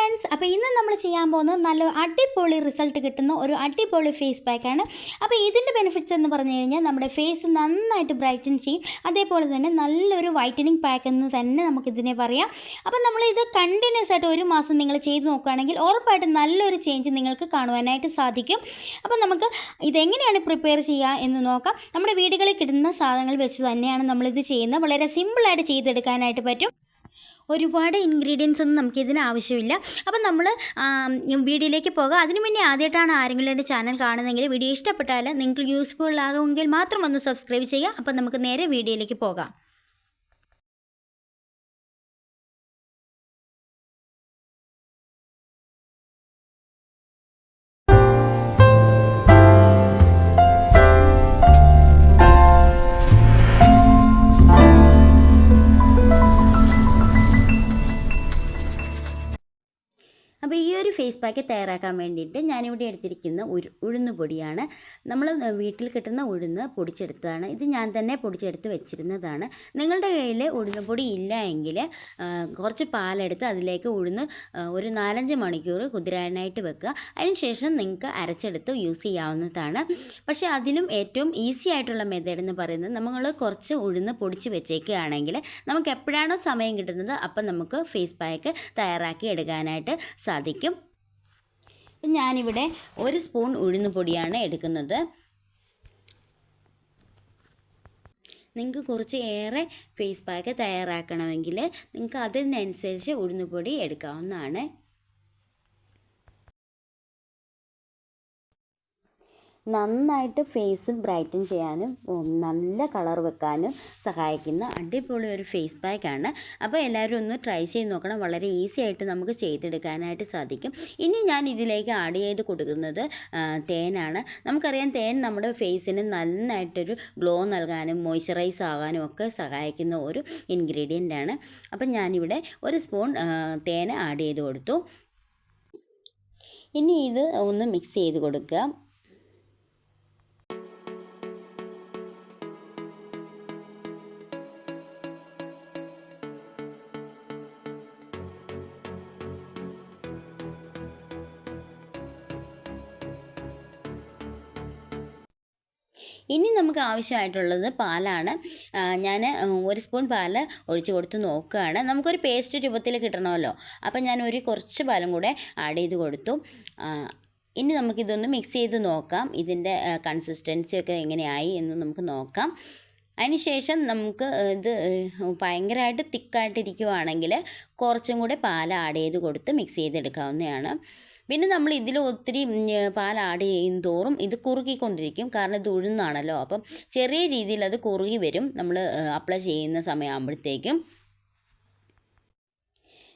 Friends, അപ്പോൾ ഇന്ന് നമ്മൾ ചെയ്യാൻ പോകുന്നത് നല്ല അടിപൊളി റിസൾട്ട് കിട്ടുന്ന ഒരു അടിപൊളി ഫേസ് പാക്കാണ്. അപ്പോൾ ഇതിൻ്റെ ബെനിഫിറ്റ്സ് എന്ന് പറഞ്ഞു കഴിഞ്ഞാൽ നമ്മുടെ ഫേസ് നന്നായിട്ട് ബ്രൈറ്റൻ ചെയ്യും. അതേപോലെ തന്നെ നല്ലൊരു വൈറ്റനിങ് പാക്ക് എന്ന് തന്നെ നമുക്കിതിനെ പറയാം. അപ്പോൾ നമ്മളിത് കണ്ടിന്യൂസ് ആയിട്ട് ഒരു മാസം നിങ്ങൾ ചെയ്ത് നോക്കുകയാണെങ്കിൽ ഉറപ്പായിട്ടും നല്ലൊരു ചേഞ്ച് നിങ്ങൾക്ക് കാണുവാനായിട്ട് സാധിക്കും. അപ്പോൾ നമുക്ക് ഇതെങ്ങനെയാണ് പ്രിപ്പയർ ചെയ്യുക എന്ന് നോക്കാം. നമ്മുടെ വീടുകളിൽ കിട്ടുന്ന സാധനങ്ങൾ വെച്ച് തന്നെയാണ് നമ്മളിത് ചെയ്യുന്നത്. വളരെ സിമ്പിളായിട്ട് ചെയ്തെടുക്കാനായിട്ട് പറ്റും. ഒരുപാട് ഇൻഗ്രീഡിയൻസ് ഒന്നും നമുക്കിതിന് ആവശ്യമില്ല. അപ്പം നമ്മൾ വീഡിയോയിലേക്ക് പോകാം. അതിന് മുന്നേ ആദ്യമായിട്ടാണ് ആരെങ്കിലും എൻ്റെ ചാനൽ കാണുന്നതെങ്കിൽ വീഡിയോ ഇഷ്ടപ്പെട്ടാൽ നിങ്ങൾക്ക് യൂസ്ഫുൾ ആകുമെങ്കിൽ മാത്രം ഒന്ന് സബ്സ്ക്രൈബ് ചെയ്യുക. അപ്പം നമുക്ക് നേരെ വീഡിയോയിലേക്ക് പോകാം. അപ്പോൾ ഈ ഒരു ഫേസ് പാക്ക് തയ്യാറാക്കാൻ വേണ്ടിയിട്ട് ഞാനിവിടെ എടുത്തിരിക്കുന്ന ഉഴുന്ന് പൊടിയാണ്. നമ്മൾ വീട്ടിൽ കിട്ടുന്ന ഉഴുന്ന് പൊടിച്ചെടുത്തതാണ്. ഇത് ഞാൻ തന്നെ പൊടിച്ചെടുത്ത് വെച്ചിരുന്നതാണ്. നിങ്ങളുടെ കയ്യിൽ ഉഴുന്ന് പൊടി ഇല്ല എങ്കിൽ കുറച്ച് പാലെടുത്ത് അതിലേക്ക് ഉഴുന്ന് ഒരു 4-5 മണിക്കൂർ കുതിരാനായിട്ട് വെക്കുക. അതിനുശേഷം നിങ്ങൾക്ക് അരച്ചെടുത്ത് യൂസ് ചെയ്യാവുന്നതാണ്. പക്ഷേ അതിലും ഏറ്റവും ഈസി ആയിട്ടുള്ള മെത്തേഡ് എന്ന് പറയുന്നത് നമ്മൾ കുറച്ച് ഉഴുന്ന് പൊടിച്ച് വെച്ചേക്കുകയാണെങ്കിൽ നമുക്ക് എപ്പോഴാണോ സമയം കിട്ടുന്നത് അപ്പം നമുക്ക് ഫേസ് പാക്ക് തയ്യാറാക്കി എടുക്കാനായിട്ട് സാധിക്കും. ഞാനിവിടെ 1 സ്പൂൺ ഉഴുന്ന് പൊടിയാണ് എടുക്കുന്നത്. നിങ്ങൾക്ക് കുറച്ച് ഏറെ ഫേസ് പാക്ക് തയ്യാറാക്കണമെങ്കിൽ നിങ്ങൾക്ക് അതിനനുസരിച്ച് ഉഴുന്ന് പൊടി എടുക്കാവുന്നതാണ്. നന്നായിട്ട് ഫേസ് ബ്രൈറ്റൻ ചെയ്യാനും നല്ല കളർ വെക്കാനും സഹായിക്കുന്ന അടിപൊളി ഒരു ഫേസ് പാക്കാണ്. അപ്പോൾ എല്ലാവരും ഒന്ന് ട്രൈ ചെയ്ത് നോക്കണം. വളരെ ഈസി ആയിട്ട് നമുക്ക് ചെയ്തെടുക്കാനായിട്ട് സാധിക്കും. ഇനി ഞാൻ ഇതിലേക്ക് ആഡ് ചെയ്ത് കൊടുക്കുന്നത് തേനാണ്. നമുക്കറിയാം തേൻ നമ്മുടെ ഫേസിന് നന്നായിട്ടൊരു ഗ്ലോ നൽകാനും മോയ്സ്ചറൈസ് ആകാനും ഒക്കെ സഹായിക്കുന്ന ഒരു ഇൻഗ്രീഡിയൻ്റ് ആണ്. അപ്പം ഞാനിവിടെ 1 സ്പൂൺ തേൻ ആഡ് ചെയ്ത് കൊടുത്തു. ഇനി ഇത് ഒന്ന് മിക്സ് ചെയ്ത് കൊടുക്കുക. ഇനി നമുക്ക് ആവശ്യമായിട്ടുള്ളത് പാലാണ്. ഞാൻ 1 സ്പൂൺ പാൽ ഒഴിച്ച് കൊടുത്ത് നോക്കുകയാണ്. നമുക്കൊരു പേസ്റ്റ് രൂപത്തിൽ കിട്ടണമല്ലോ. അപ്പം ഞാൻ കുറച്ച് പാലും കൂടെ ആഡ് ചെയ്ത് കൊടുത്തു. ഇനി നമുക്കിതൊന്ന് മിക്സ് ചെയ്ത് നോക്കാം. ഇതിൻ്റെ കൺസിസ്റ്റൻസിയൊക്കെ എങ്ങനെയായി എന്ന് നമുക്ക് നോക്കാം. അതിനുശേഷം നമുക്ക് ഇത് ഭയങ്കരമായിട്ട് തിക്കായിട്ടിരിക്കുവാണെങ്കിൽ കുറച്ചും കൂടെ പാൽ ആഡ് ചെയ്ത് കൊടുത്ത് മിക്സ് ചെയ്തെടുക്കാവുന്നതാണ്. പിന്നെ നമ്മൾ ഇതിൽ ഒത്തിരി പാൽ ആഡ് ചെയ്യും തോറും ഇത് കുറുകിക്കൊണ്ടിരിക്കും. കാരണം ഇത് ഉഴുന്നാണല്ലോ. അപ്പം ചെറിയ രീതിയിൽ അത് കുറുകി വരും നമ്മൾ അപ്ലൈ ചെയ്യുന്ന സമയമാകുമ്പോഴത്തേക്കും.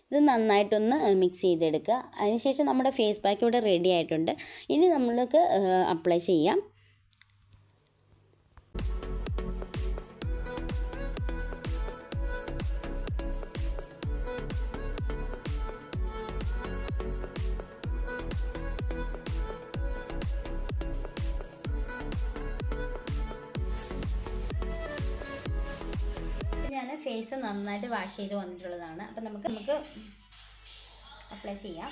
ഇത് നന്നായിട്ടൊന്ന് മിക്സ് ചെയ്തെടുക്കുക. അതിനുശേഷം നമ്മുടെ ഫേസ് പാക്ക് ഇവിടെ റെഡി ആയിട്ടുണ്ട്. ഇനി നമ്മൾക്ക് അപ്ലൈ ചെയ്യാം. ഞാൻ ഫേസ് നന്നായിട്ട് വാഷ് ചെയ്ത് വന്നിട്ടുള്ളതാണ്. അപ്പം നമുക്ക് അപ്ലൈ ചെയ്യാം.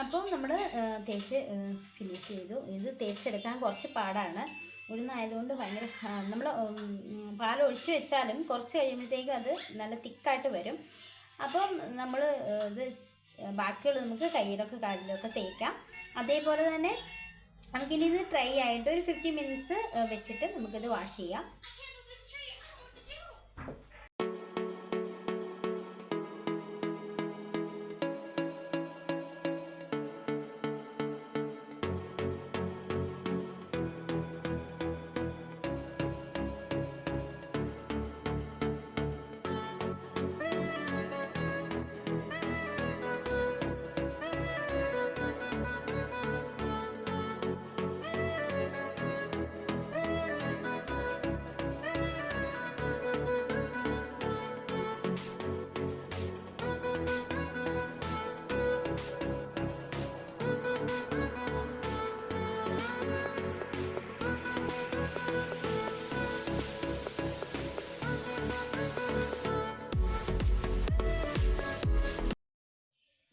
അപ്പോൾ നമ്മൾ തേച്ച് ഫിനിഷ് ചെയ്തു. ഇത് തേച്ചെടുക്കാൻ കുറച്ച് പാടാണ്, ഉഴുന്നായതുകൊണ്ട് ഭയങ്കര നമ്മൾ പാൽ ഒഴിച്ച് വെച്ചാലും കുറച്ച് കഴിയുമ്പോഴത്തേക്കും അത് നല്ല തിക്കായിട്ട് വരും. അപ്പം നമ്മൾ ഇത് ബാക്കിയുള്ള നമുക്ക് കയ്യിലൊക്കെ കാലിലൊക്കെ തേക്കാം. അതേപോലെ തന്നെ നമുക്കിനി ഇത് ഡ്രൈ ആയിട്ട് ഒരു 50 മിനിറ്റ്സ് വെച്ചിട്ട് നമുക്കിത് വാഷ് ചെയ്യാം.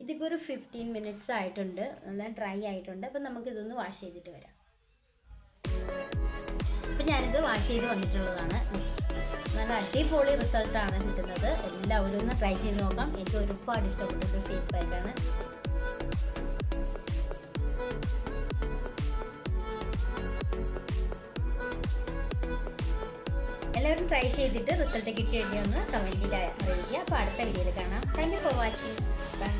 ഇതിപ്പോൾ ഒരു 15 മിനിറ്റ്സ് ആയിട്ടുണ്ട്, നല്ല ഡ്രൈ ആയിട്ടുണ്ട്. അപ്പം നമുക്കിതൊന്ന് വാഷ് ചെയ്തിട്ട് വരാം. അപ്പം ഞാനിത് വാഷ് ചെയ്ത് വന്നിട്ടുള്ളതാണ്. നല്ല അടിപൊളി റിസൾട്ടാണ് കിട്ടുന്നത്. എല്ലാവരും ഒന്ന് ട്രൈ ചെയ്ത് നോക്കാം. എനിക്ക് ഒരുപാട് ഇഷ്ടപ്പെട്ടൊരു ഫേസ് പാക്കാണ്. എല്ലാവരും ട്രൈ ചെയ്തിട്ട് റിസൾട്ട് കിട്ടിയെങ്കിൽ ഒന്ന് കമൻറ്റിൽ അറിയിക്കുക. അപ്പോൾ അടുത്ത വീഡിയോയിൽ കാണാം. Thank you for watching. By.